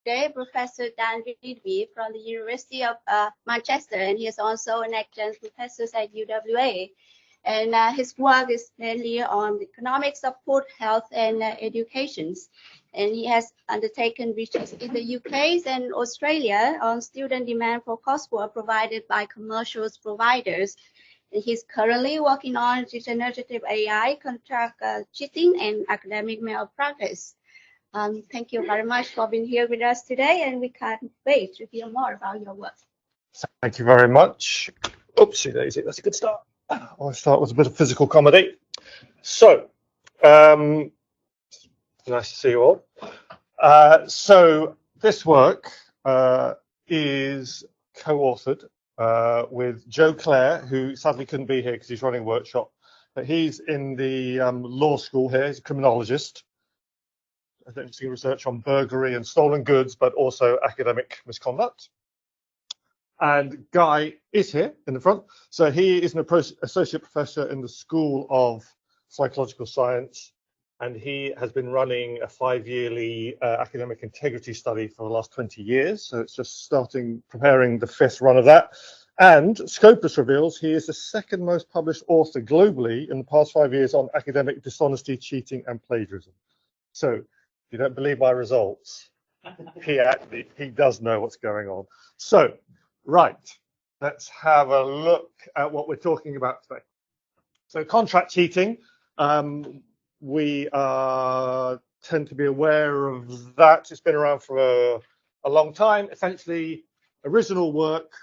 today Professor Dan Rigby from the University of Manchester, and he is also an adjunct professor at UWA. And his work is mainly on economics of food, health, and education. And he has undertaken research in the UK and Australia on student demand for coursework provided by commercial providers. And he's currently working on generative AI, contract cheating, and academic malpractice. Thank you very much for being here with us today, and we can't wait to hear more about your work. Thank you very much. Oopsie daisy, that's a good start. I'll start with a bit of physical comedy. So, nice to see you all. So this work is co-authored with Joe Clare, who sadly couldn't be here because he's running a workshop, but he's in the law school here. He's a criminologist. Interesting research on burglary and stolen goods, but also academic misconduct. And Guy is here in the front. So he is an associate professor in the School of Psychological Science, and he has been running a 5-yearly academic integrity study for the last 20 years. So it's just preparing the 5th run of that. And Scopus reveals he is the 2nd most published author globally in the past 5 years on academic dishonesty, cheating, and plagiarism. So if you don't believe my results, he does know what's going on. So, right, let's have a look at what we're talking about today. So contract cheating, we tend to be aware of that. It's been around for a long time. Essentially, original work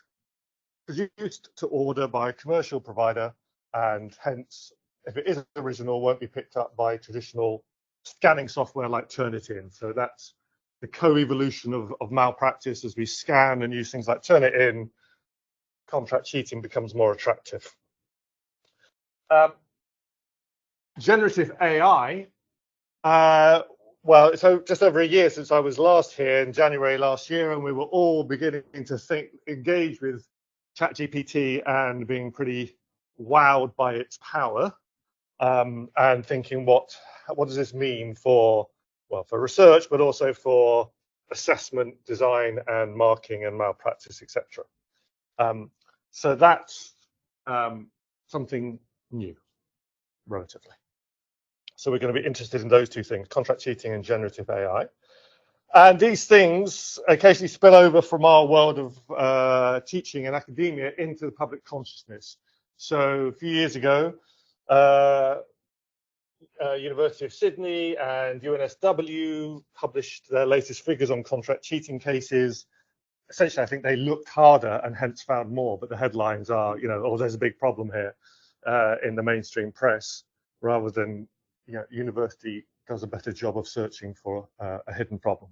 produced to order by a commercial provider, and hence, if it is original, won't be picked up by traditional scanning software like Turnitin. So that's the co-evolution of malpractice. As we scan and use things like Turnitin, contract cheating becomes more attractive. Generative AI, well, it's just over a year since I was last here in January last year, and we were all beginning to engage with ChatGPT and being pretty wowed by its power, and thinking what does this mean for research, but also for assessment, design, and marking and malpractice, etc. So that's something new, relatively. So we're going to be interested in those two things, contract cheating and generative AI. And these things occasionally spill over from our world of teaching and academia into the public consciousness. So a few years ago, University of Sydney and UNSW published their latest figures on contract cheating cases. Essentially, I think they looked harder and hence found more, but the headlines are, oh, there's a big problem here in the mainstream press, rather than, university does a better job of searching for a hidden problem.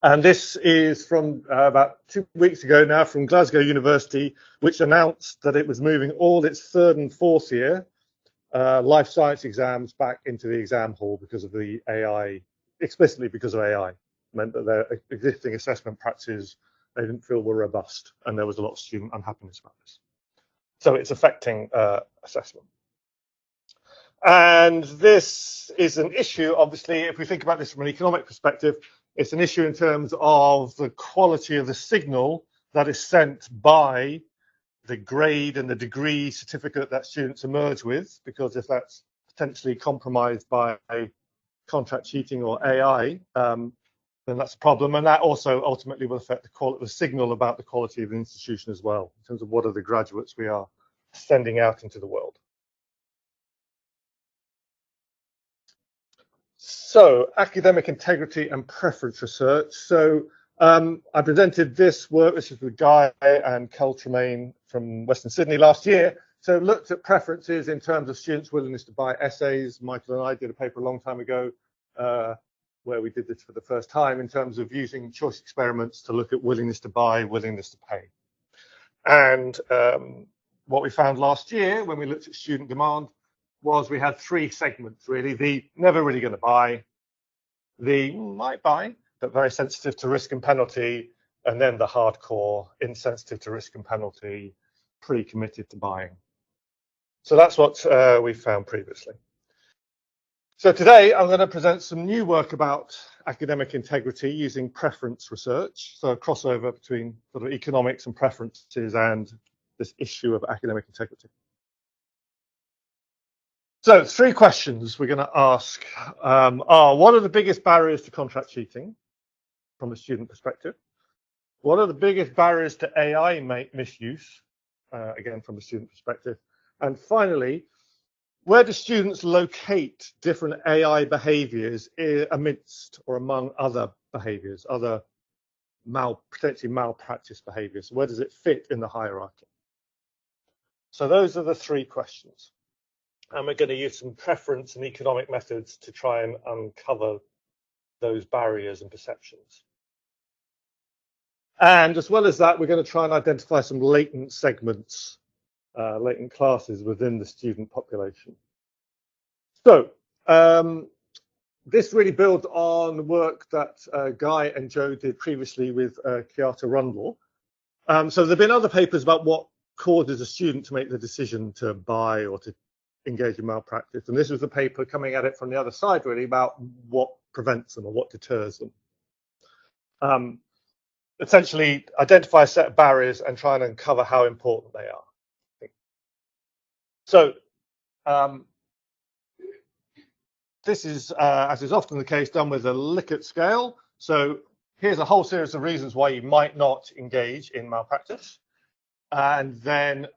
And this is from about 2 weeks ago now from Glasgow University, which announced that it was moving all its 3rd and 4th year life science exams back into the exam hall because of the AI, explicitly because of AI. Meant that their existing assessment practices they didn't feel were robust, and there was a lot of student unhappiness about this. So it's affecting assessment. And this is an issue, obviously, if we think about this from an economic perspective, it's an issue in terms of the quality of the signal that is sent by the grade and the degree certificate that students emerge with, because if that's potentially compromised by contract cheating or AI, then that's a problem. And that also ultimately will affect the signal about the quality of the institution as well, in terms of what are the graduates we are sending out into the world. So, academic integrity and preference research. So, I presented this work, which is with Guy and Cal Tremaine from Western Sydney last year. So, looked at preferences in terms of students' willingness to buy essays. Michael and I did a paper a long time ago where we did this for the first time in terms of using choice experiments to look at willingness to buy, willingness to pay. And what we found last year when we looked at student demand was we had 3 segments, really. The never really going to buy, the might buy, but very sensitive to risk and penalty, and then the hardcore, insensitive to risk and penalty, pretty committed to buying. So that's what we found previously. So today I'm going to present some new work about academic integrity using preference research. So a crossover between sort of economics and preferences and this issue of academic integrity. So 3 questions we're going to ask are: what are the biggest barriers to contract cheating from a student perspective? What are the biggest barriers to AI misuse, again from a student perspective? And finally, where do students locate different AI behaviors amidst or among other behaviors, other potentially malpractice behaviors? Where does it fit in the hierarchy? So those are the 3 questions. And we're going to use some preference and economic methods to try and uncover those barriers and perceptions. And as well as that, we're going to try and identify some latent segments, latent classes within the student population. So this really builds on the work that Guy and Joe did previously with Kiata Rundle. So there have been other papers about what causes a student to make the decision to buy or to engage in malpractice. And this was a paper coming at it from the other side, really, about what prevents them or what deters them. Essentially, identify a set of barriers and try and uncover how important they are. So this is, as is often the case, done with a Likert scale. So here's a whole series of reasons why you might not engage in malpractice, and then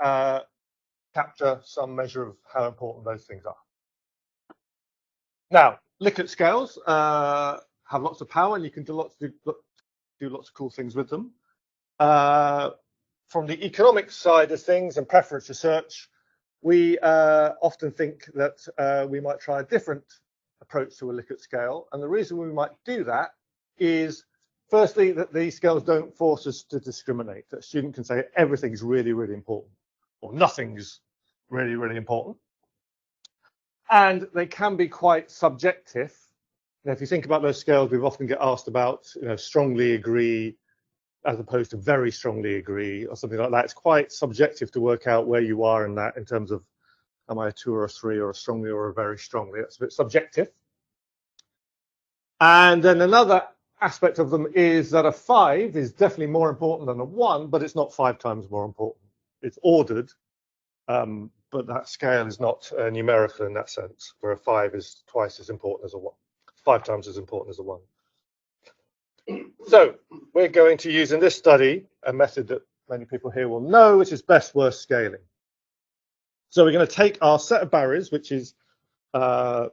capture some measure of how important those things are. Now, Likert scales have lots of power, and you can do lots of cool things with them. From the economic side of things and preference research, we often think that we might try a different approach to a Likert scale. And the reason we might do that is, firstly, that these scales don't force us to discriminate. That a student can say everything's really, really important, or nothing's really, really important. And they can be quite subjective. Now, if you think about those scales, we've often get asked about, strongly agree as opposed to very strongly agree or something like that. It's quite subjective to work out where you are in that in terms of, am I a 2 or a 3 or a strongly or a very strongly? That's a bit subjective. And then another aspect of them is that a 5 is definitely more important than a 1, but it's not 5 times more important. It's ordered, but that scale is not numerical in that sense, where a 5 is twice as important as a 1, 5 times as important as a 1. So we're going to use in this study a method that many people here will know, which is best-worst scaling. So we're going to take our set of barriers, which is a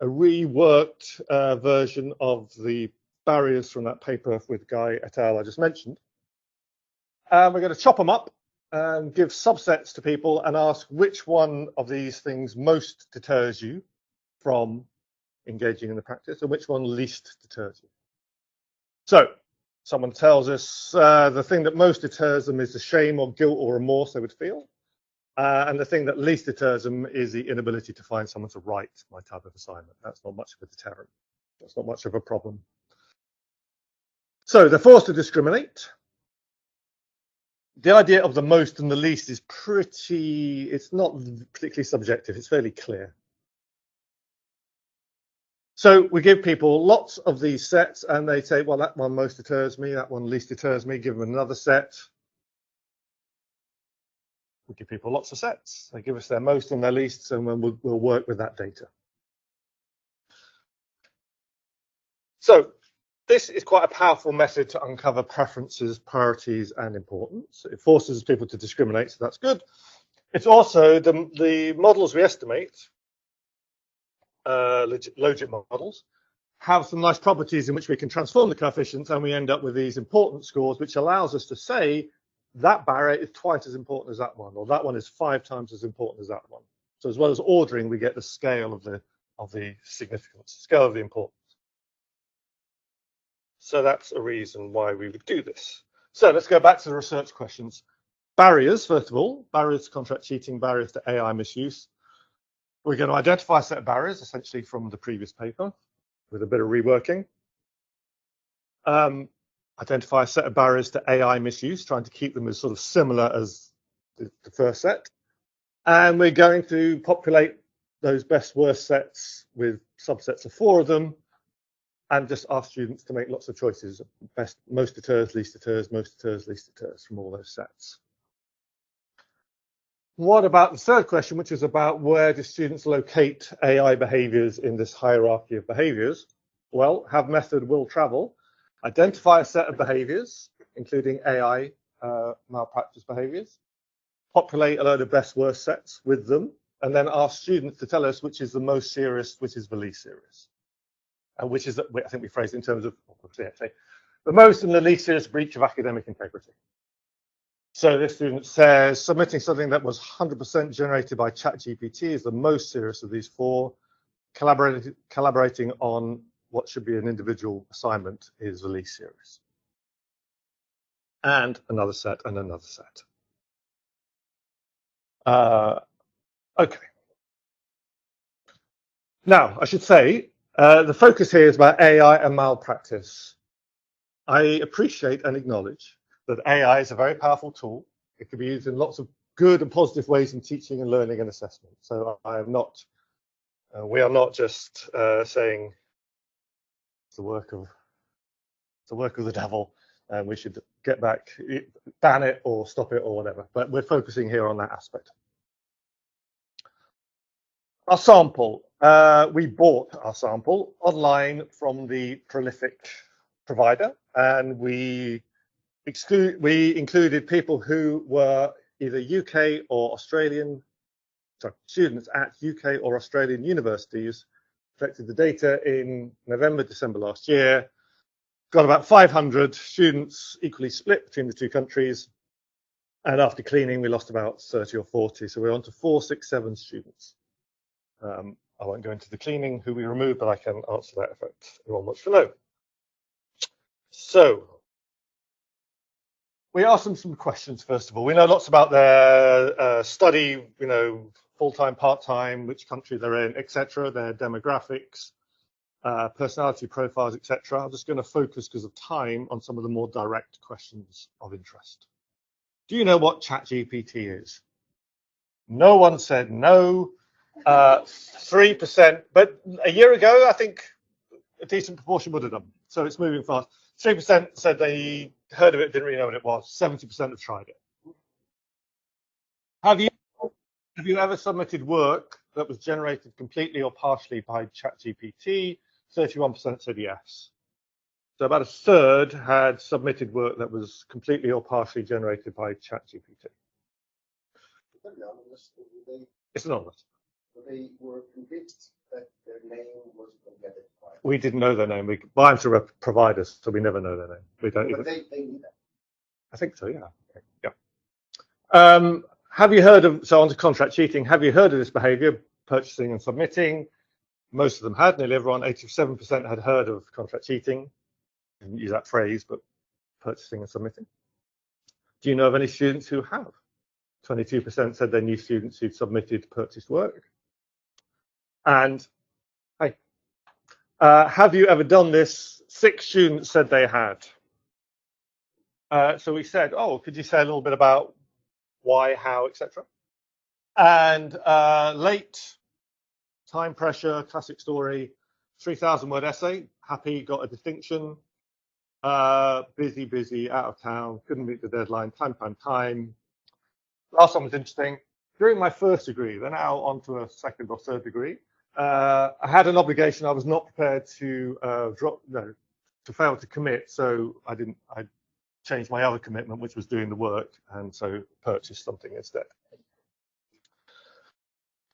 reworked version of the barriers from that paper with Guy et al. I just mentioned. And we're going to chop them up and give subsets to people and ask which one of these things most deters you from engaging in the practice and which one least deters you. So someone tells us the thing that most deters them is the shame or guilt or remorse they would feel. And the thing that least deters them is the inability to find someone to write my type of assignment. That's not much of a deterrent. That's not much of a problem. So they're forced to discriminate. The idea of the most and the least is it's not particularly subjective. It's fairly clear. So we give people lots of these sets and they say, well, that one most deters me, that one least deters me. Give them another set. We give people lots of sets. They give us their most and their least, and we'll work with that data. So this is quite a powerful method to uncover preferences, priorities, and importance. It forces people to discriminate, so that's good. It's also the models we estimate, logit models, have some nice properties in which we can transform the coefficients, and we end up with these important scores, which allows us to say that barrier is twice as important as that one, or that one is 5 times as important as that one. So as well as ordering, we get the scale of the significance, scale of the importance. So that's a reason why we would do this. So let's go back to the research questions. Barriers, first of all, barriers to contract cheating, barriers to AI misuse. We're going to identify a set of barriers, essentially from the previous paper, with a bit of reworking. Identify a set of barriers to AI misuse, trying to keep them as sort of similar as the first set. And we're going to populate those best worst sets with subsets of 4 of them, and just ask students to make lots of choices: best, most deters, least deters, most deters, least deters from all those sets. What about the third question, which is about where do students locate AI behaviors in this hierarchy of behaviors? Well, have method will travel, identify a set of behaviors, including AI malpractice behaviors, populate a load of best worst sets with them, and then ask students to tell us which is the most serious, which is the least serious. And which is, I think we phrased it in terms of the most and the least serious breach of academic integrity. So this student says submitting something that was 100% generated by ChatGPT is the most serious of these 4. Collaborating on what should be an individual assignment is the least serious. And another set and another set. Okay. Now, I should say, the focus here is about AI and malpractice. I appreciate and acknowledge that AI is a very powerful tool. It can be used in lots of good and positive ways in teaching and learning and assessment. So I am not, we are not just saying it's the work of the devil and we should get back, ban it or stop it or whatever. But we're focusing here on that aspect. Our sample, we bought our sample online from the prolific provider, and we included people who were either UK or Australian, students at UK or Australian universities. Collected the data in November, December last year. Got about 500 students equally split between the 2 countries. And after cleaning, we lost about 30 or 40. So we're on to 467 students. I won't go into the cleaning, who we removed, but I can answer that if anyone wants to know. So we asked them some questions, first of all. We know lots about their study, full-time, part-time, which country they're in, etc., their demographics, personality profiles, etc. I'm just going to focus, because of time, on some of the more direct questions of interest. Do you know what ChatGPT is? No one said no. 3%, but a year ago, I think a decent proportion would have done. So it's moving fast. 3% said they heard of it, didn't really know what it was. 70% have tried it. Have you ever submitted work that was generated completely or partially by ChatGPT? 31% said yes. So about a third had submitted work that was completely or partially generated by ChatGPT. It's anonymous. They were convinced that their name was identified. We didn't know their name. We buy them through providers, so we never know their name. We don't even. They knew that. I think so. Yeah. Okay. Yeah. Have you heard of, so on to contract cheating? Have you heard of this behaviour, purchasing and submitting? Most of them had. Nearly everyone, 87%, had heard of contract cheating. I didn't use that phrase, but purchasing and submitting. Do you know of any students who have? 22% said they knew students who'd submitted purchased work. And hey, have you ever done this? 6 students said they had. So we said, oh, could you say a little bit about why, how, etc. And late, time pressure, classic story, 3,000-word essay, happy, got a distinction, busy, out of town, couldn't meet the deadline, time. Last one was interesting. During my first degree, they're now on to a second or third degree, I had an obligation I was not prepared to fail to commit, so I changed my other commitment, which was doing the work, and so purchased something instead.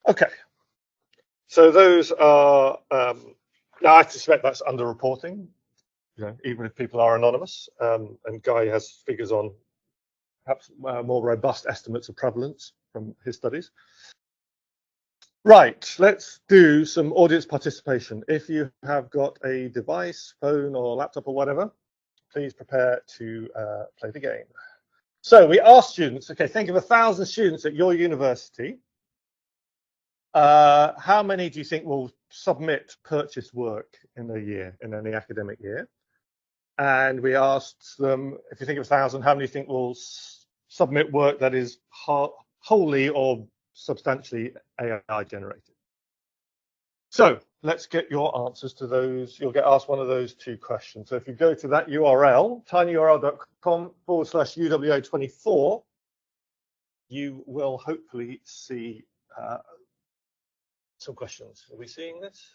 Okay, so those are, now I suspect that's underreporting, even if people are anonymous, and Guy has figures on perhaps more robust estimates of prevalence from his studies. Right, let's do some audience participation. If you have got a device, phone or laptop or whatever, please prepare to play the game. So we asked students, okay, think of 1,000 students at your university. How many do you think will submit purchase work in a year, in any academic year? And we asked them, if you think of 1,000, how many do you think will submit work that is wholly or substantially AI generated? So let's get your answers to those. You'll get asked one of those two questions. So if you go to that URL, tinyurl.com/UWA24, you will hopefully see some questions. Are we seeing this?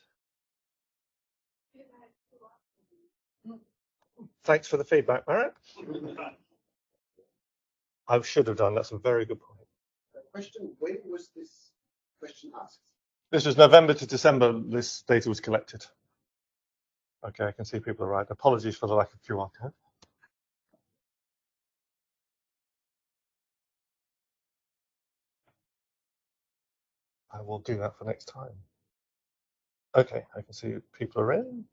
Thanks for the feedback, Marek. I should have done. That's a very good point. The question, when was this question asked? This was November to December. This data was collected. Okay, I can see people are right. Apologies for the lack of QR code. I will do that for next time. Okay, I can see people are in.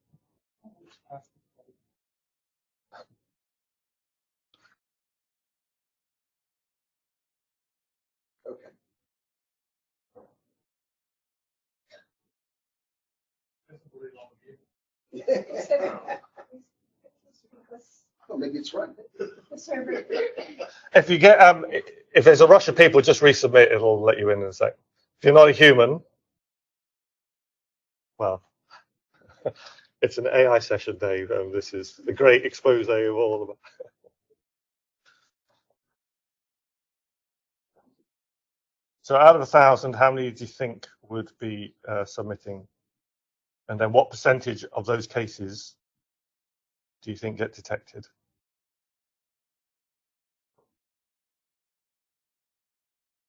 Okay. Well, maybe it's right. If you get if there's a rush of people, just resubmit. It'll let you in a sec. If you're not a human, well, it's an AI session, Dave, and this is the great expose of all of it. So out of 1,000, how many do you think would be submitting? And then what percentage of those cases do you think get detected?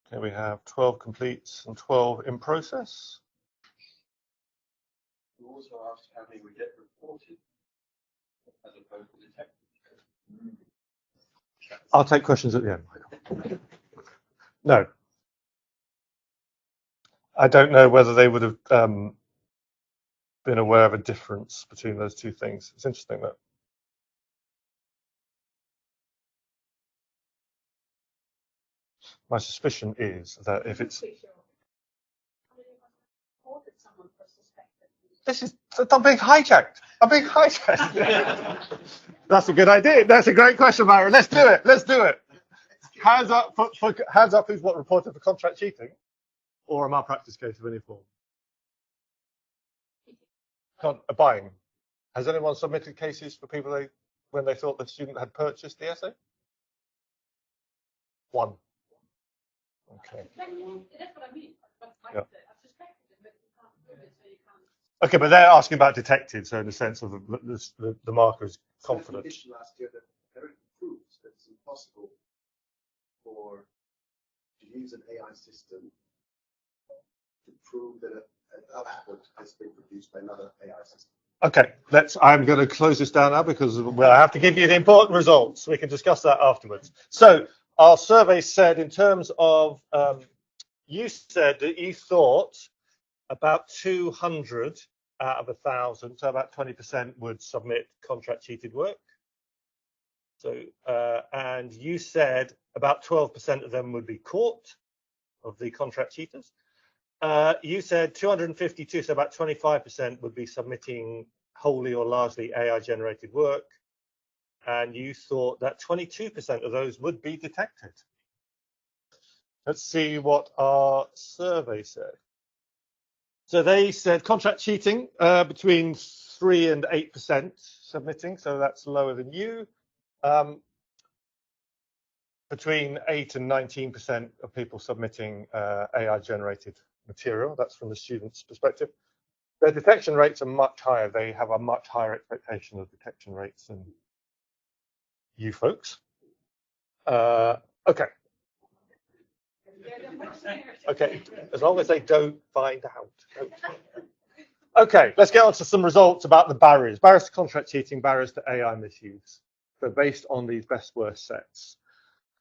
Okay, we have 12 completes and 12 in process. You also asked how many would get reported as opposed to detected. I'll take questions at the end, Michael. No. I don't know whether they would have been aware of a difference between those two things. It's interesting that. My suspicion is that if it's. This is. I'm being hijacked. I'm being hijacked. That's a good idea. That's a great question, Myron. Let's do it. Let's do it. Hands up for hands up who's what reported for contract cheating or a malpractice case of any form. Buying. Has anyone submitted cases for people when they thought the student had purchased the essay? One. Okay. That's what I mean. Yeah. I've suspected it, but you can't prove it, so you can't. Okay, but they're asking about detected, so in the sense of the marker is confident. Last year that Eric proves that it's impossible to use an AI system to prove that an output has been produced by another AI system. Okay, I'm going to close this down now because I have to give you the important results. We can discuss that afterwards. So our survey said, in terms of, you said that you thought about 200 out of 1,000, so about 20% would submit contract cheated work. So, and you said about 12% of them would be caught, of the contract cheaters. You said 252, so about 25% would be submitting wholly or largely AI-generated work, and you thought that 22% of those would be detected. Let's see what our survey said. So they said contract cheating between 3 and 8% submitting, so that's lower than you. Between 8 and 19% of people submitting AI-generated material. That's from the student's perspective. Their detection rates are much higher. They have a much higher expectation of detection rates than you folks. Okay. Okay, as long as they don't find out. Okay, let's get on to some results about the barriers. Barriers to contract cheating, barriers to AI misuse. So based on these best-worst sets.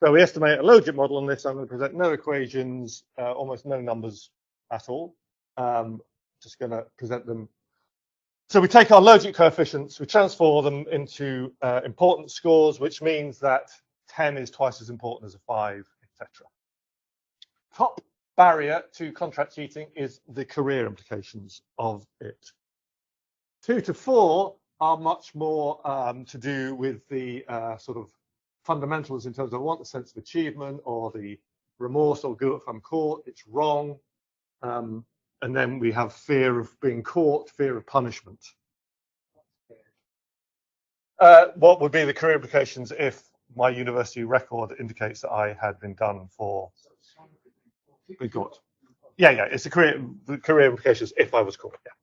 So we estimate a logit model on this. I'm going to present no equations, almost no numbers at all. Just going to present them. So we take our logit coefficients, we transform them into importance scores, which means that 10 is twice as important as a 5, etc. Top barrier to contract cheating is the career implications of it. 2 to 4 are much more to do with the sort of fundamentals in terms of I want the sense of achievement or the remorse or guilt if I'm caught, it's wrong. And then we have fear of being caught, fear of punishment. What would be the career implications if my university record indicates that I had been done for being caught? Yeah, it's the career implications if I was caught. Yeah.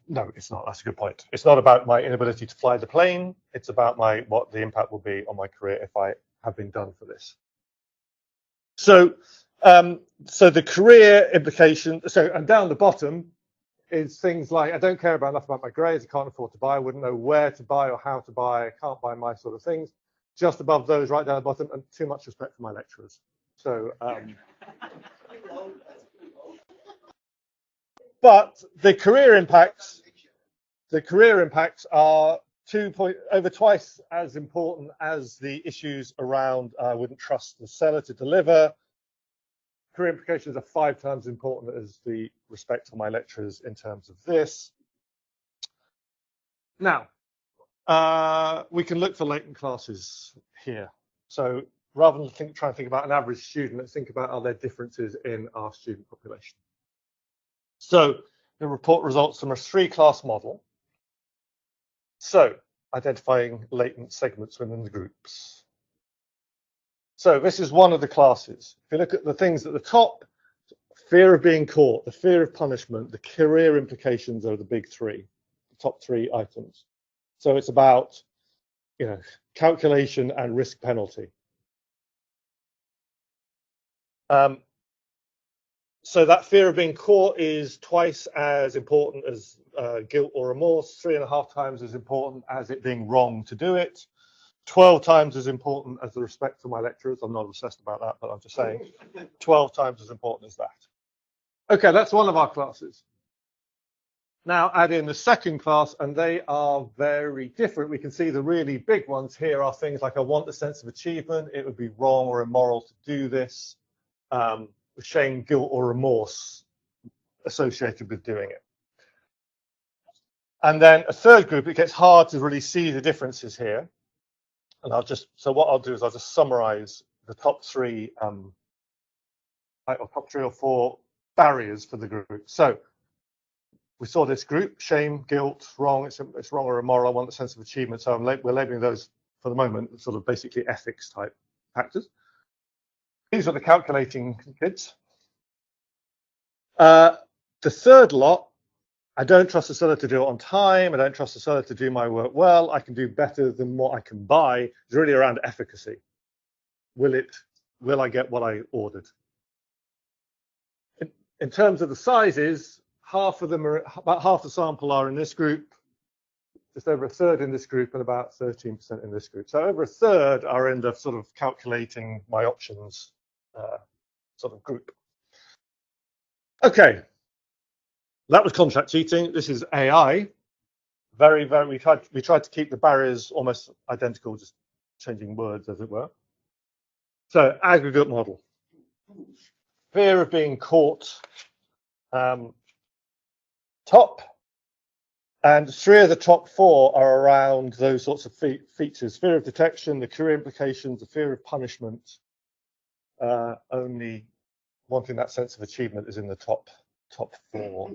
No, it's not. That's a good point. It's not about my inability to fly the plane. It's about what the impact will be on my career if I have been done for this. So, so the career implication. So, and down the bottom is things like I don't care enough about my grades. I can't afford to buy. I wouldn't know where to buy or how to buy. I can't buy my sort of things. Just above those, right down the bottom, and too much respect for my lecturers. So. But the career impacts are over twice as important as the issues around I wouldn't trust the seller to deliver. Career implications are 5 times important as the respect for my lecturers in terms of this. Now, we can look for latent classes here. So rather than try and think about an average student, let's think about are there differences in our student population. So the report results from a 3-class model. So identifying latent segments within the groups. So this is one of the classes. If you look at the things at the top, fear of being caught, the fear of punishment, the career implications are the big 3, the top 3 items. So it's about, calculation and risk penalty. So that fear of being caught is twice as important as guilt or remorse, 3.5 times as important as it being wrong to do it, 12 times as important as the respect for my lecturers. I'm not obsessed about that, but I'm just saying 12 times as important as that. Okay, that's one of our classes. Now add in the second class, and they are very different. We can see the really big ones here are things like I want a sense of achievement. It would be wrong or immoral to do this. Shame, guilt, or remorse associated with doing it. And then a third group, it gets hard to really see the differences here. And so what I'll do is I'll just summarize the top 3 top 3 or 4 barriers for the group. So we saw this group, shame, guilt, wrong, it's wrong or immoral, I want a sense of achievement. So we're labeling those for the moment, sort of basically ethics type factors. These are the calculating kids. The third lot, I don't trust the seller to do it on time. I don't trust the seller to do my work well. I can do better than what I can buy. It's really around efficacy. Will I get what I ordered? In terms of the sizes, half of them are about half the sample are in this group, just over a third in this group, and about 13% in this group. So over a third are in the sort of calculating my options sort of group. Okay, that was contract cheating. This is AI. We tried to keep the barriers almost identical, just changing words as it were. So aggregate model. Fear of being caught, top, and 3 of the top 4 are around those sorts of features: fear of detection, the career implications, the fear of punishment. Only wanting that sense of achievement is in the top 4.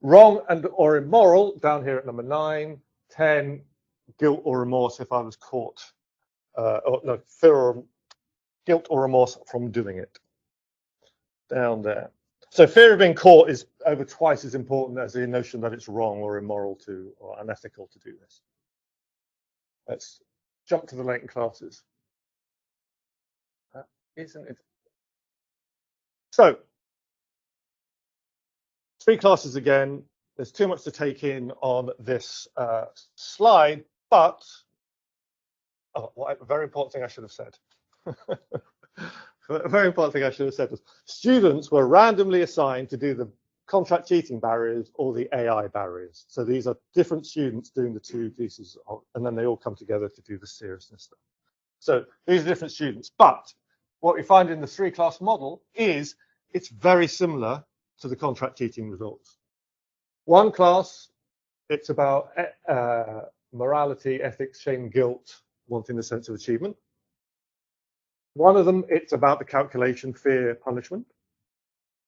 Wrong and or immoral down here at number 9, 10, guilt or remorse if I was caught, guilt or remorse from doing it down there. So fear of being caught is over twice as important as the notion that it's wrong or immoral or unethical to do this. Let's jump to the latent classes. Isn't it? So 3 classes again. There's too much to take in on this slide, but a very important thing I should have said. A very important thing I should have said was students were randomly assigned to do the contract cheating barriers or the AI barriers. So these are different students doing the 2 pieces, and then they all come together to do the seriousness stuff. So these are different students, but what we find in the 3-class model is it's very similar to the contract cheating results. One class, it's about morality, ethics, shame, guilt, wanting the sense of achievement. One of them, it's about the calculation, fear, punishment.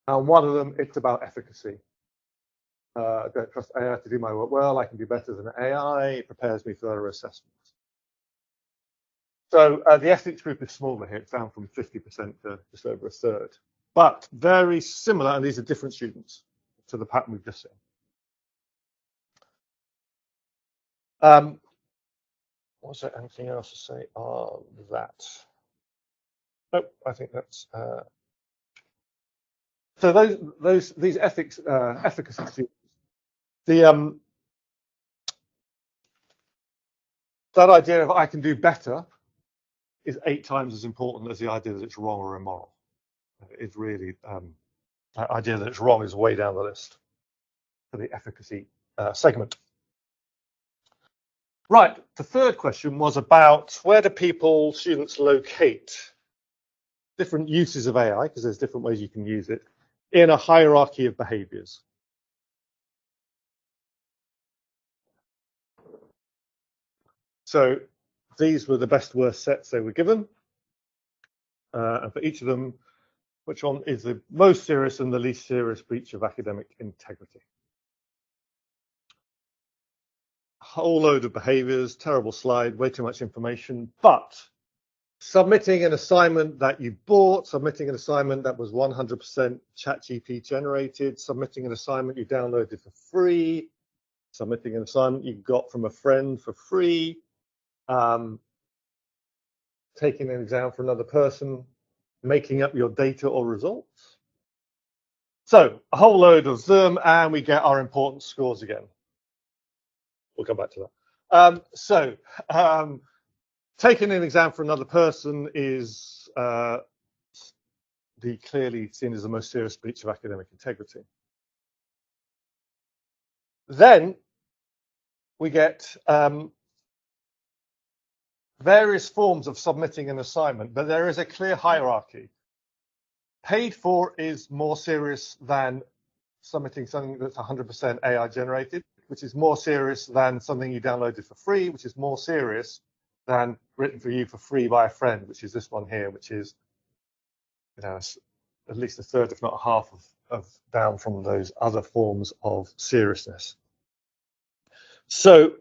And one of them, it's about efficacy. Don't trust AI to do my work well. I can do better than AI. It prepares me for other assessments. So the ethics group is smaller here. It's down from 50% to just over a third. But very similar, and these are different students to the pattern we've just seen. Was there anything else to say on that? Nope, I think that's. So these ethics efficacy students, that idea of I can do better is 8 times as important as the idea that it's wrong or immoral. It's really that idea that it's wrong is way down the list for the efficacy segment. Right, the third question was about where do students locate different uses of AI, because there's different ways you can use it, in a hierarchy of behaviors. So these were the best worst sets they were given. And for each of them, which one is the most serious and the least serious breach of academic integrity? Whole load of behaviors, terrible slide, way too much information, but submitting an assignment that you bought, submitting an assignment that was 100% ChatGPT generated, submitting an assignment you downloaded for free, submitting an assignment you got from a friend for free, taking an exam for another person, making up your data or results. So a whole load of them, and we get our important scores again. We'll come back to that. Taking an exam for another person is clearly seen as the most serious breach of academic integrity. Then we get various forms of submitting an assignment, but there is a clear hierarchy. Paid for is more serious than submitting something that's 100% AI generated, which is more serious than something you downloaded for free, which is more serious than written for you for free by a friend, which is this one here, which is, you know, at least a third, if not half of down from those other forms of seriousness. So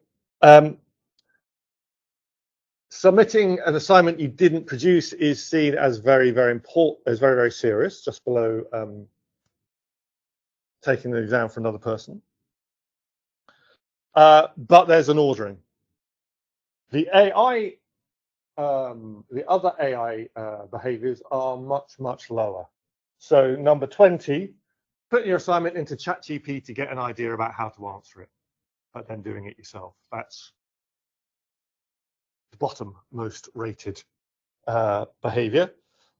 submitting an assignment you didn't produce is seen as very, very important, as very, very serious, just below taking the exam for another person. But there's an ordering. The other AI behaviors are much, much lower. So number 20, put your assignment into ChatGPT to get an idea about how to answer it, but then doing it yourself. That's the bottom most rated behavior.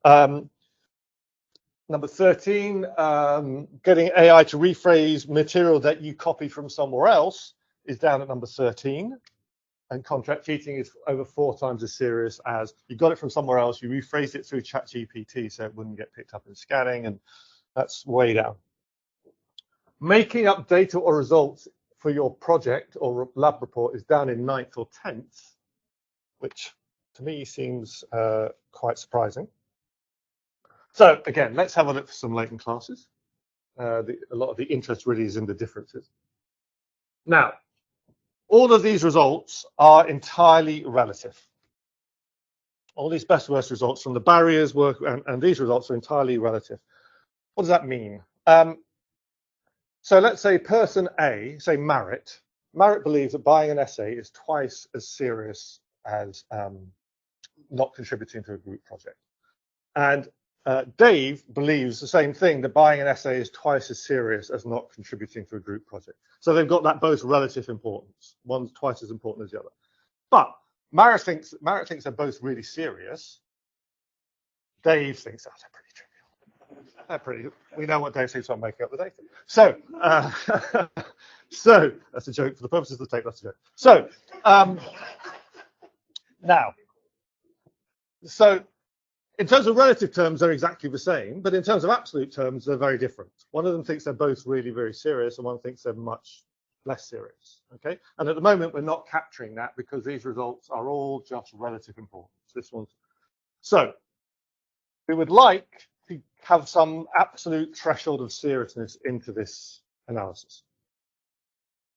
Number 13, getting AI to rephrase material that you copy from somewhere else is down at number 13. And contract cheating is over 4 times as serious as you got it from somewhere else, you rephrased it through ChatGPT so it wouldn't get picked up in scanning, and that's way down. Making up data or results for your project or lab report is down in 9th or 10th, which to me seems quite surprising. So again, let's have a look for some latent classes. A lot of the interest really is in the differences. Now, all of these results are entirely relative. All these best worst results from the barriers work, and these results are entirely relative. What does that mean? So let's say person A, say Marit believes that buying an essay is twice as serious as not contributing to a group project. And Dave believes the same thing, that buying an essay is twice as serious as not contributing to a group project. So they've got that both relative importance. One's twice as important as the other. But Marit thinks they're both really serious. Dave thinks, oh, they're pretty trivial. They're pretty. We know what Dave thinks about making up the data. So, so that's a joke for the purposes of the tape. That's a joke. So now, in terms of relative terms, they're exactly the same, but in terms of absolute terms, they're very different. One of them thinks they're both really, very serious, and one thinks they're much less serious. Okay, and at the moment, we're not capturing that because these results are all just relative importance. This one's so we would like to have some absolute threshold of seriousness into this analysis.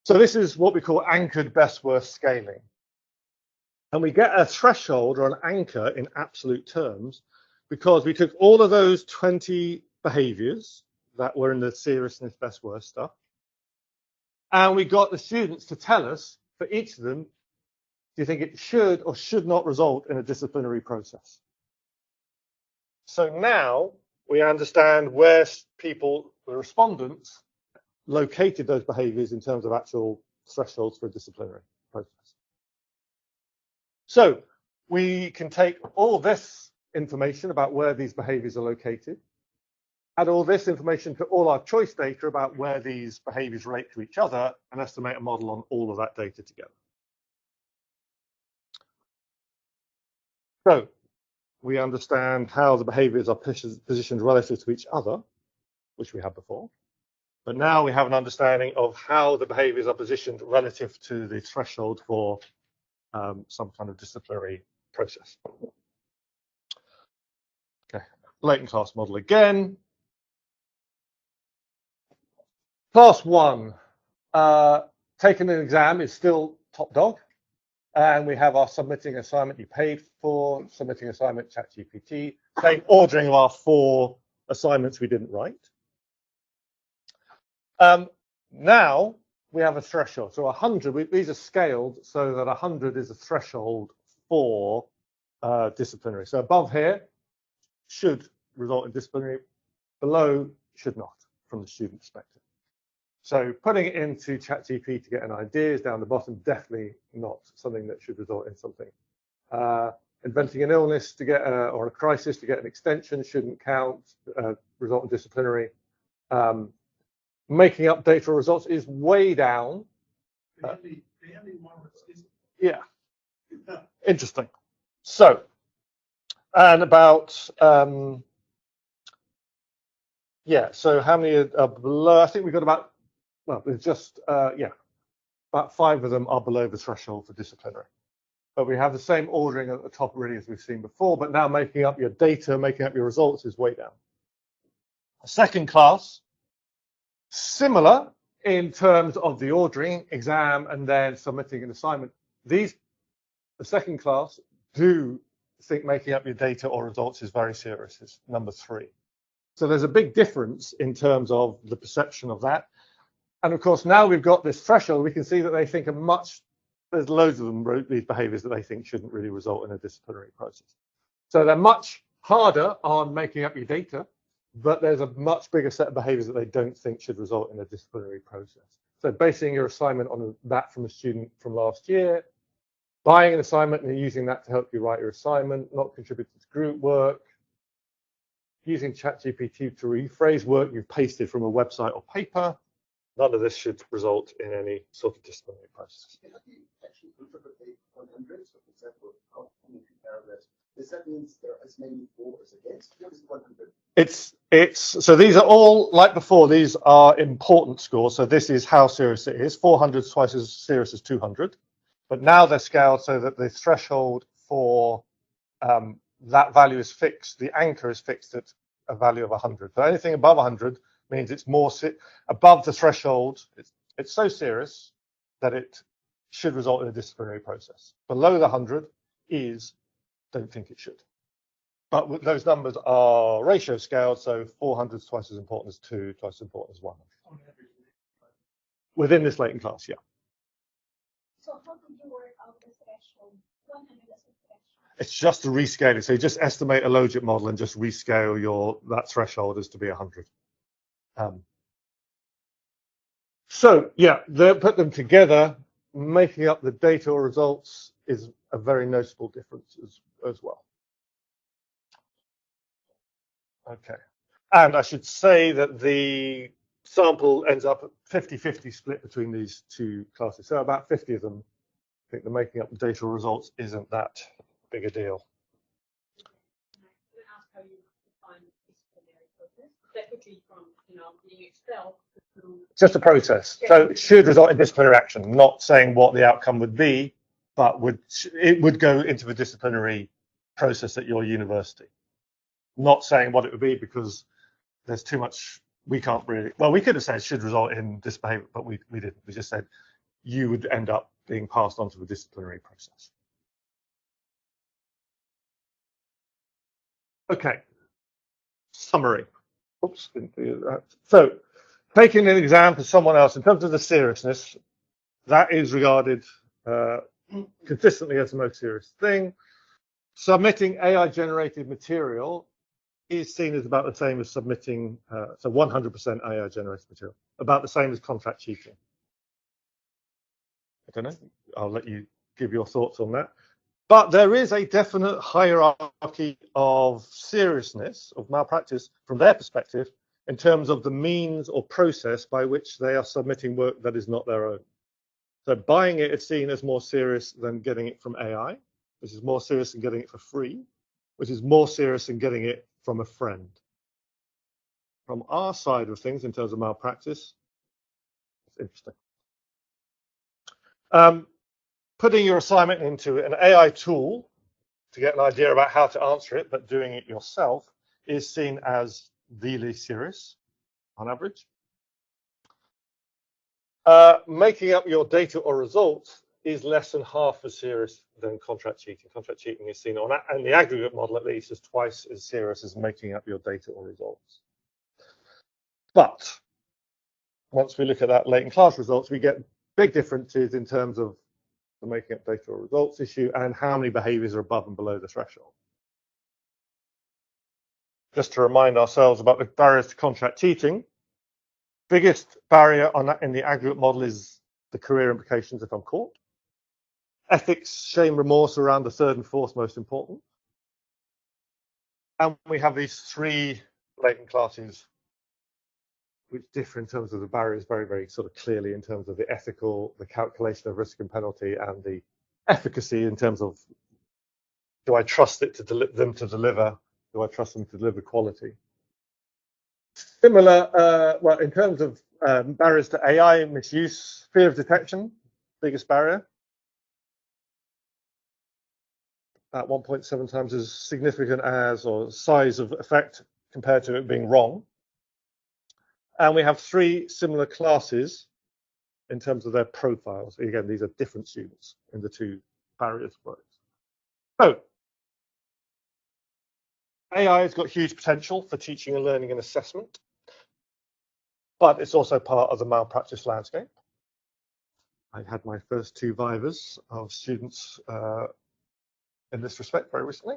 So this is what we call anchored best-worst scaling. And we get a threshold or an anchor in absolute terms because we took all of those 20 behaviors that were in the seriousness best-worst stuff, and we got the students to tell us for each of them, do you think it should or should not result in a disciplinary process? So now we understand where people, the respondents, located those behaviors in terms of actual thresholds for a disciplinary process. So we can take all this information about where these behaviors are located, add all this information to all our choice data about where these behaviors relate to each other, and estimate a model on all of that data together. So we understand how the behaviors are positioned relative to each other, which we had before. But now we have an understanding of how the behaviors are positioned relative to the threshold for some kind of disciplinary process. Okay, latent class model again. Class 1, taking an exam is still top dog. And we have our submitting assignment you paid for, submitting assignment ChatGPT, same ordering of our 4 assignments we didn't write. Now we have a threshold. So 100, these are scaled so that 100 is a threshold for disciplinary. So above here should result in disciplinary, below should not from the student perspective. So putting it into ChatGPT to get an idea is down the bottom, definitely not something that should result in something. Inventing an illness to get or a crisis to get an extension shouldn't count, result in disciplinary. Making up data results is way down. The only one that's Yeah, interesting. So, and about, yeah, so how many are below? I think we've got about, well, there's just, yeah, about 5 of them are below the threshold for disciplinary. But we have the same ordering at the top really as we've seen before, but now making up your data, making up your results is way down. Second class, similar in terms of the ordering, exam, and then submitting an assignment. These, the second class, do think making up your data or results is very serious, is number 3. So there's a big difference in terms of the perception of that. And of course, now we've got this threshold, we can see that they think a much, there's loads of them, these behaviors that they think shouldn't really result in a disciplinary process. So they're much harder on making up your data, but there's a much bigger set of behaviors that they don't think should result in a disciplinary process. So basing your assignment on that from a student from last year, buying an assignment and using that to help you write your assignment, not contributing to group work, using ChatGPT to rephrase work you've pasted from a website or paper, none of this should result in any sort of disciplinary process. How do you actually interpret 100? So for example, how many paragraphs? Does that mean there are as many for as against? What is 100? It's so these are all like before. These are important scores. So this is how serious it is. 400 is twice as serious as 200, but now they're scaled so that the threshold for that value is fixed. The anchor is fixed at a value of 100. So anything above 100 means it's more above the threshold. It's so serious that it should result in a disciplinary process. Below the 100 is don't think it should. But those numbers are ratio scaled, so 400 is twice as important as 2, twice as important as 100. Within this latent class, yeah. So how did you work out the threshold? 100 as a threshold. It's just a rescaling. So you just estimate a logit model and just rescale that threshold as to be 100. So yeah, they put them together, making up the data or results is a very noticeable difference as well. Okay, and I should say that the sample ends up at 50-50 split between these 2 classes. So about 50 of them think the making up the data or results isn't that big a deal. Can I ask how you define disciplinary process? Separately from, being expelled to Just a process. So it should result in disciplinary action, not saying what the outcome would be, but it would go into the disciplinary process at your university. not saying what it would be because there's too much. We can't really. Well, we could have said should result in this behavior, but we didn't. We just said you would end up being passed on to the disciplinary process. Okay. Summary. Oops, didn't do that. So, taking an exam for someone else in terms of the seriousness, that is regarded consistently as the most serious thing. Submitting AI-generated material is seen as about the same as submitting, so 100% AI-generated material, about the same as contract cheating. I don't know. I'll let you give your thoughts on that. But there is a definite hierarchy of seriousness of malpractice from their perspective in terms of the means or process by which they are submitting work that is not their own. So buying it is seen as more serious than getting it from AI, which is more serious than getting it for free, which is more serious than getting it from a friend. From our side of things, in terms of malpractice, it's interesting. Putting your assignment into an AI tool to get an idea about how to answer it, but doing it yourself is seen as really serious on average. Making up your data or results is less than half as serious than contract cheating. Contract cheating is seen on, and the aggregate model at least, is twice as serious as making up your data or results. But once we look at that latent class results, we get big differences in terms of the making up data or results issue and how many behaviors are above and below the threshold. Just to remind ourselves about the barriers to contract cheating, biggest barrier on that in the aggregate model is the career implications if I'm caught. Ethics, shame, remorse around the third and fourth most important. And we have these three latent classes which differ in terms of the barriers very, very sort of clearly in terms of the ethical, the calculation of risk and penalty, and the efficacy in terms of do I trust it to them to deliver? Do I trust them to deliver quality? Similar, well, in terms of barriers to AI misuse, fear of detection, biggest barrier. At 1.7 times as significant as or size of effect compared to it being wrong. And we have three similar classes in terms of their profiles. Again, these are different students in the two barriers. So, AI has got huge potential for teaching and learning and assessment, but it's also part of the malpractice landscape. I had my first two vivas of students in this respect very recently.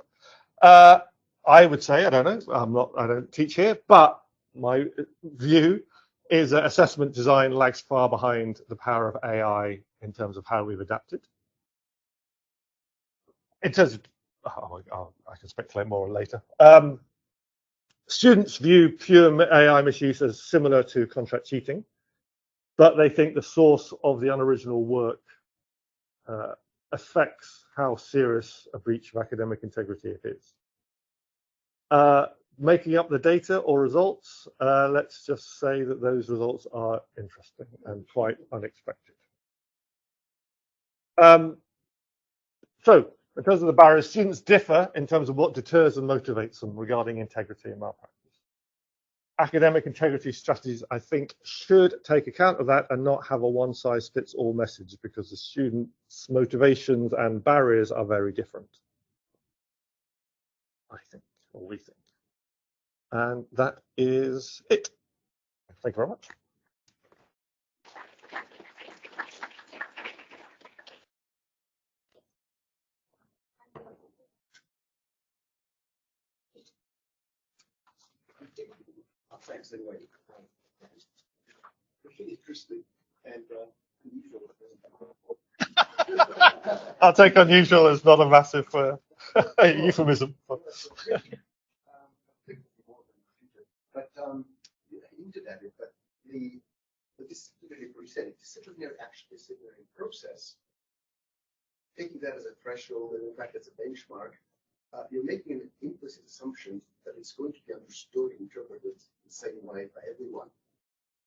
I would say, I don't know, I don't teach here, but my view is that assessment design lags far behind the power of AI in terms of how we've adapted. In terms of, I can speculate more later. Students view pure AI misuse as similar to contract cheating, but they think the source of the unoriginal work affects how serious a breach of academic integrity it is. Making up the data or results, let's just say that those results are interesting and quite unexpected. So, in terms of the barriers, students differ in terms of what deters and motivates them regarding integrity and malpractice. Academic integrity strategies, I think, should take account of that and not have a one-size-fits-all message because the students' motivations and barriers are very different, I think, or we think. And that is it. Thank you very much. Thanks anyway. Really interesting and unusual. I'll take unusual as not a massive euphemism. But hinted at it, but the disciplinary action, disciplinary process, taking that as a threshold and in fact as a benchmark, you're making an implicit assumption that it's going to be understood, interpreted the same way by everyone.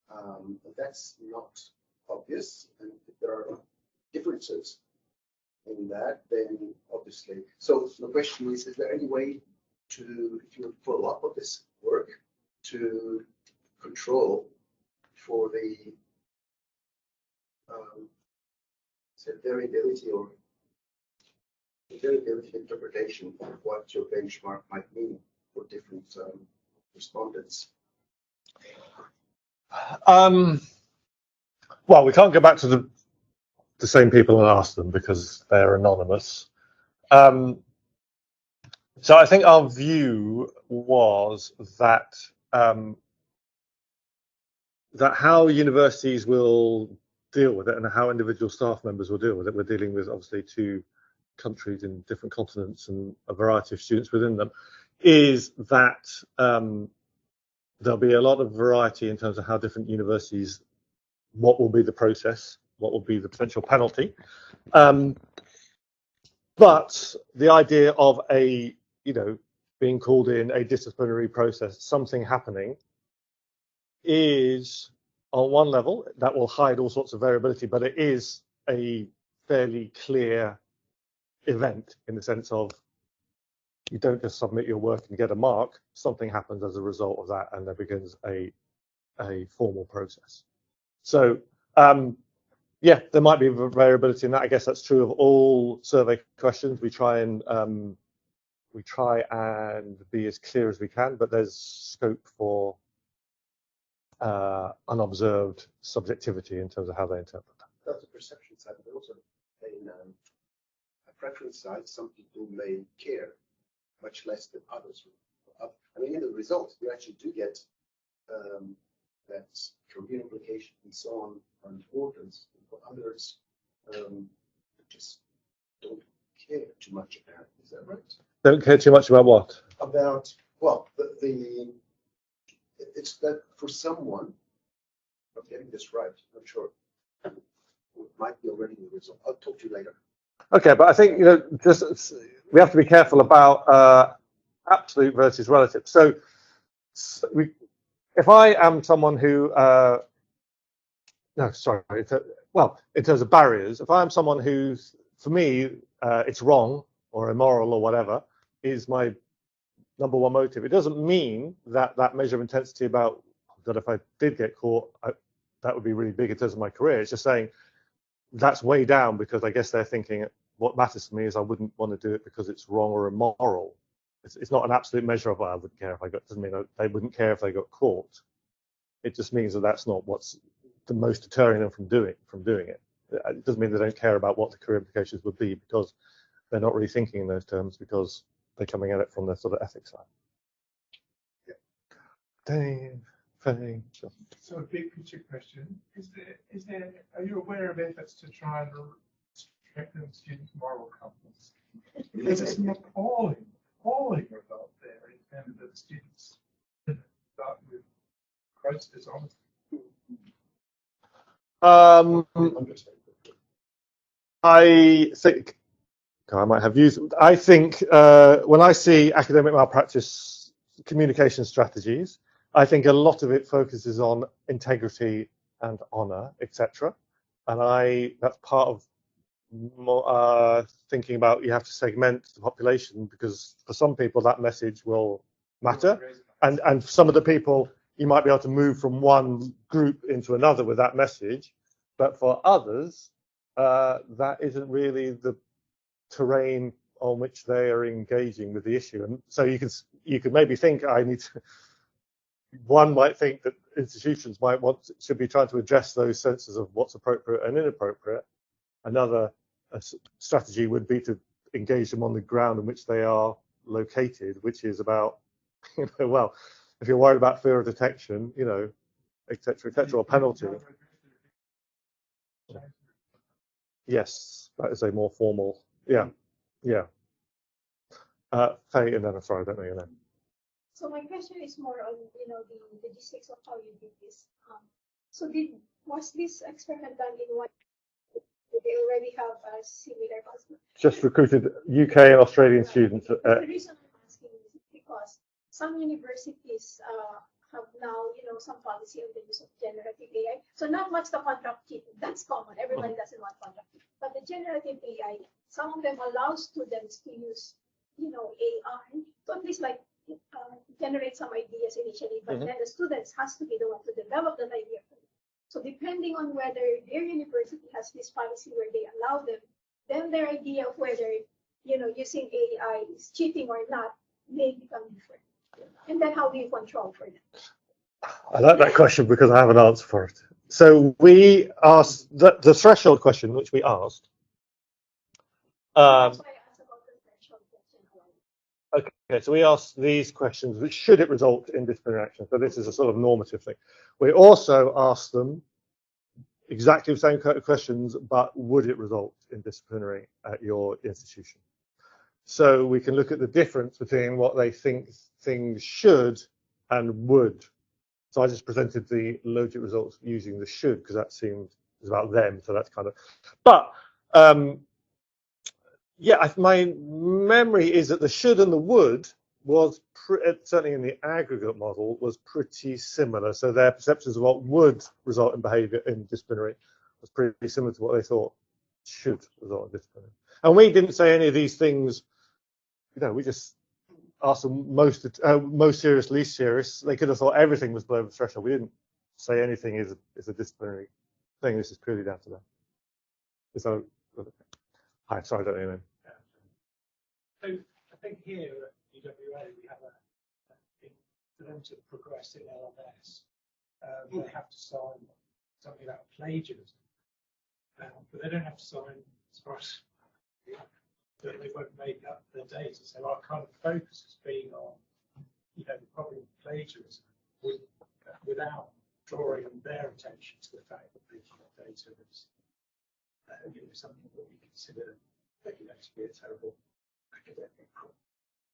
But that's not obvious, and if there are differences in that, then obviously. So the question is there any way to, if you follow up on this work, to control for the say variability or variability interpretation of what your benchmark might mean for different respondents? Well, we can't go back to the same people and ask them because they're anonymous. So I think our view was that that how universities will deal with it and how individual staff members will deal with it. We're dealing with obviously 2 countries in different continents and a variety of students within them, is that there'll be a lot of variety in terms of how different universities, what will be the process, what will be the potential penalty. But the idea of being called in a disciplinary process, something happening, is on one level that will hide all sorts of variability, but it is a fairly clear event in the sense of you don't just submit your work and get a mark. Something happens as a result of that, and there begins a formal process. So yeah, there might be variability in that. I guess that's true of all survey questions. We try and be as clear as we can, but there's scope for unobserved subjectivity in terms of how they interpret that. That's a perception side, but also in a preference side, some people may care much less than others. I mean, in the results, you actually do get that career implication and so on are important. For others, just don't care too much about it. Is that right? Don't care too much about what? About, well, it's that for someone, I'm getting this right, I'm sure, it might be already the result. I'll talk to you later. Okay, but I think just we have to be careful about absolute versus relative. So if I am someone who no, sorry, well, in terms of barriers, if I am someone who's, for me, it's wrong or immoral or whatever, is my number one motive. It doesn't mean that that measure of intensity about that if I did get caught, that would be really big in terms of my career. It's just saying that's way down because I guess they're thinking what matters to me is I wouldn't want to do it because it's wrong or immoral. It's not an absolute measure of I wouldn't care if I got. Doesn't mean they wouldn't care if they got caught. It just means that that's not what's the most deterring them from doing it. It doesn't mean they don't care about what the career implications would be because they're not really thinking in those terms because they're coming at it from the sort of ethics side. Yeah. Dave, Fanny. Sure. So a big picture question, are you aware of efforts to try and strengthen students' moral compass? There's an appalling result there in terms of students start with gross dishonesty. I think I might have views. I think when I see academic malpractice communication strategies, I think a lot of it focuses on integrity and honor, etc. And that's part of thinking about you have to segment the population because for some people that message will matter, and for some of the people you might be able to move from one group into another with that message, but for others that isn't really the terrain on which they are engaging with the issue. And so you could maybe think one might think that institutions should be trying to address those senses of what's appropriate and inappropriate. Another strategy would be to engage them on the ground in which they are located, which is about, well, if you're worried about fear of detection, et cetera, or penalty. Yes, that is a more formal, yeah. Faye, and then I'm sorry, I don't know your name. So my question is more on, the logistics of how you did this. So was this experiment done in one? Did they already have a similar customer? Just recruited UK and Australian students. The reason I'm asking is because some universities have now, some policy on the use of generative AI. So not much the contract kit, that's common. Everybody doesn't want contract kit. But the generative AI, some of them allow students to use AI, to at least like generate some ideas initially, but then the students has to be the one to develop that idea. So depending on whether their university has this policy where they allow them, then their idea of whether using AI is cheating or not may become different. And then how do you control for them? I like that question because I have an answer for it. So we asked the threshold question, which we asked. That's why I asked about the threshold question. Okay, so we asked these questions, which should it result in disciplinary action? So this is a sort of normative thing. We also asked them exactly the same questions, but would it result in disciplinary at your institution? So we can look at the difference between what they think things should and would. So I just presented the logic results using the should because that seemed was about them. So that's kind of, but yeah, my memory is that the should and the would was certainly in the aggregate model was pretty similar. So their perceptions of what would result in behaviour in disciplinary was pretty similar to what they thought should result in disciplinary. And we didn't say any of these things. We just asked them most serious, least serious. They could have thought everything was below the threshold. We didn't say anything is a disciplinary thing. This is purely down to them. So, hi, sorry, I don't know your name. So I think here at UWA we have for them to progress in LMS, they have to sign something about plagiarism, but they don't have to sign as far as that they won't make up the data. So our kind of focus has been on, the problem of plagiarism without drawing their attention to the fact that making up data is something that we consider to be a terrible academic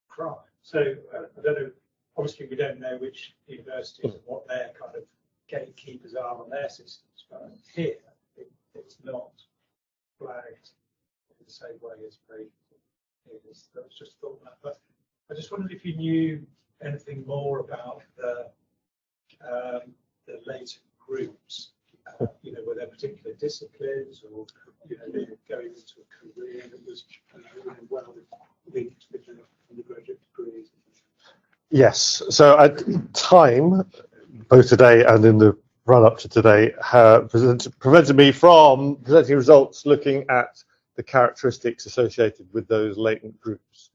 crime. So I don't know. Obviously, we don't know which universities and what their kind of gatekeepers are on their systems, but here it's not flagged in the same way as plagiarism is. I was just thought that, but I just wondered if you knew anything more about the latent groups. Were there particular disciplines, or going into a career that was well linked with the undergraduate degrees? Yes. So at time, both today and in the run-up to today, prevented me from presenting results looking at the characteristics associated with those latent groups.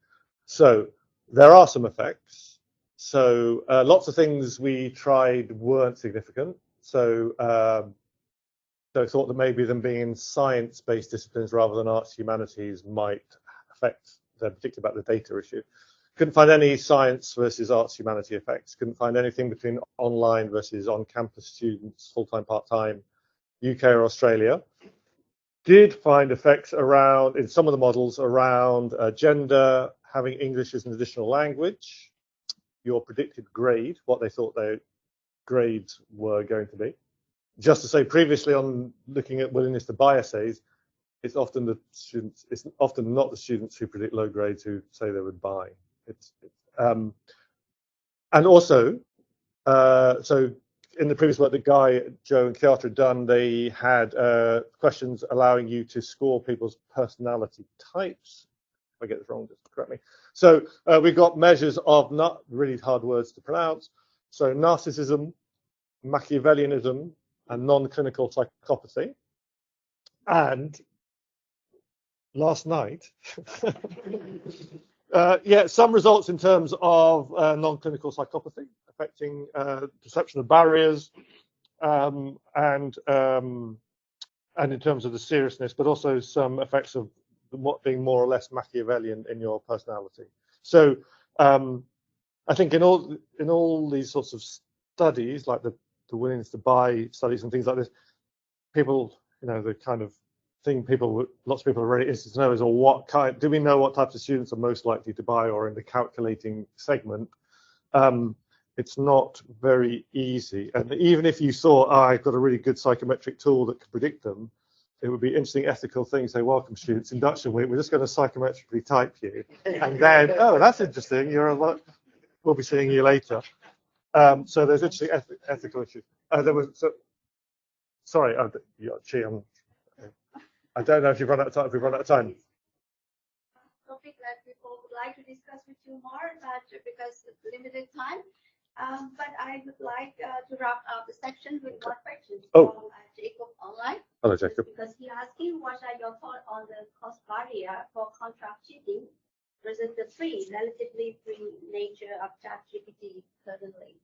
So there are some effects. So lots of things we tried weren't significant. So I thought that maybe them being in science-based disciplines rather than arts humanities might affect them, particularly about the data issue. Couldn't find any science versus arts humanity effects. Couldn't find anything between online versus on-campus students, full-time, part-time, UK or Australia. Did find effects around, in some of the models, around gender, having English as an additional language, your predicted grade, what they thought their grades were going to be. Just to say, previously on looking at willingness to buy essays, it's often not the students who predict low grades who say they would buy. And also, so in the previous work that Guy, Joe, and Kiara had done, they had questions allowing you to score people's personality types. If I get this wrong, just correct me. So we got measures of not really hard words to pronounce. So narcissism, Machiavellianism, and non-clinical psychopathy. And last night, some results in terms of non-clinical psychopathy affecting perception of barriers and in terms of the seriousness, but also some effects of being more or less Machiavellian in your personality. So I think in all these sorts of studies, like the willingness to buy studies and things like this, people, the kind of thing lots of people are really interested to know is, do we know what types of students are most likely to buy, or in the calculating segment? It's not very easy. And even if you thought, I've got a really good psychometric tool that can predict them, it would be interesting ethical thing to say, welcome students, induction week, we're just going to psychometrically type you. And then, oh, that's interesting, we'll be seeing you later. So there's interesting ethical issues. Sorry, I don't know if you've run out of time. Topic that people would like to discuss with you more, but because of limited time. But I would like to wrap up the section with one question from Jacob online. Hello, Jacob. Because he asking, what are your thoughts on the cost barrier for contract cheating versus the relatively free nature of ChatGPT currently?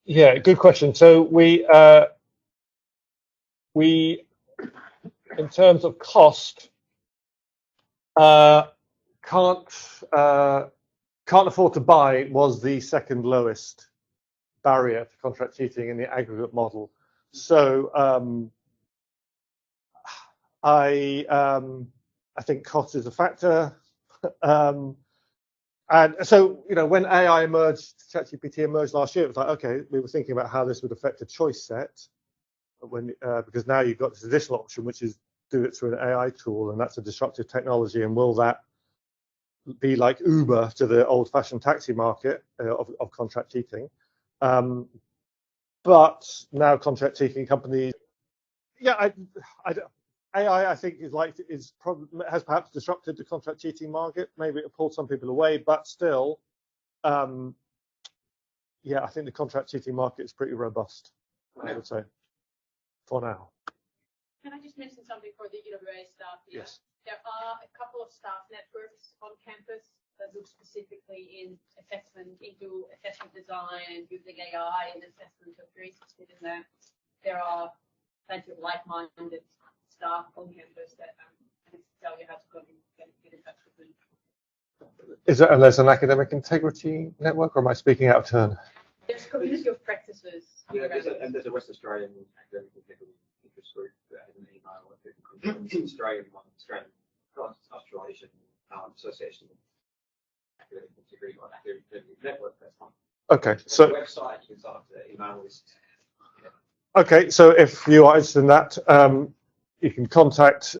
Yeah, good question. So we, in terms of cost, can't afford to buy was the second lowest barrier to contract cheating in the aggregate model. So I think cost is a factor. And so, you know, when AI emerged, ChatGPT emerged last year, it was like, okay, we were thinking about how this would affect a choice set, because now you've got this additional option, which is do it through an AI tool, and that's a disruptive technology. And will that be like Uber to the old-fashioned taxi market of contract cheating? But now contract cheating companies, yeah, AI, I think, has perhaps disrupted the contract cheating market. Maybe it pulled some people away, but still, yeah, I think the contract cheating market is pretty robust, I would say, for now. Can I just mention something for the UWA staff here? Yes. There are a couple of staff networks on campus that look specifically into assessment design and using AI and assessment. If you're interested in that, there are plenty of like-minded staff on campus that can tell you how to go and get in touch with them. And there's an academic integrity network, or am I speaking out of turn? There's a community of practices. Yeah, there's a West Australian academic integrity interest group that has an email with it. Australian Australasian Association of Academic Integrity or Academic Network. That's one. Okay, so the website you can sign up to the email list. Okay, so if you are interested in that, you can contact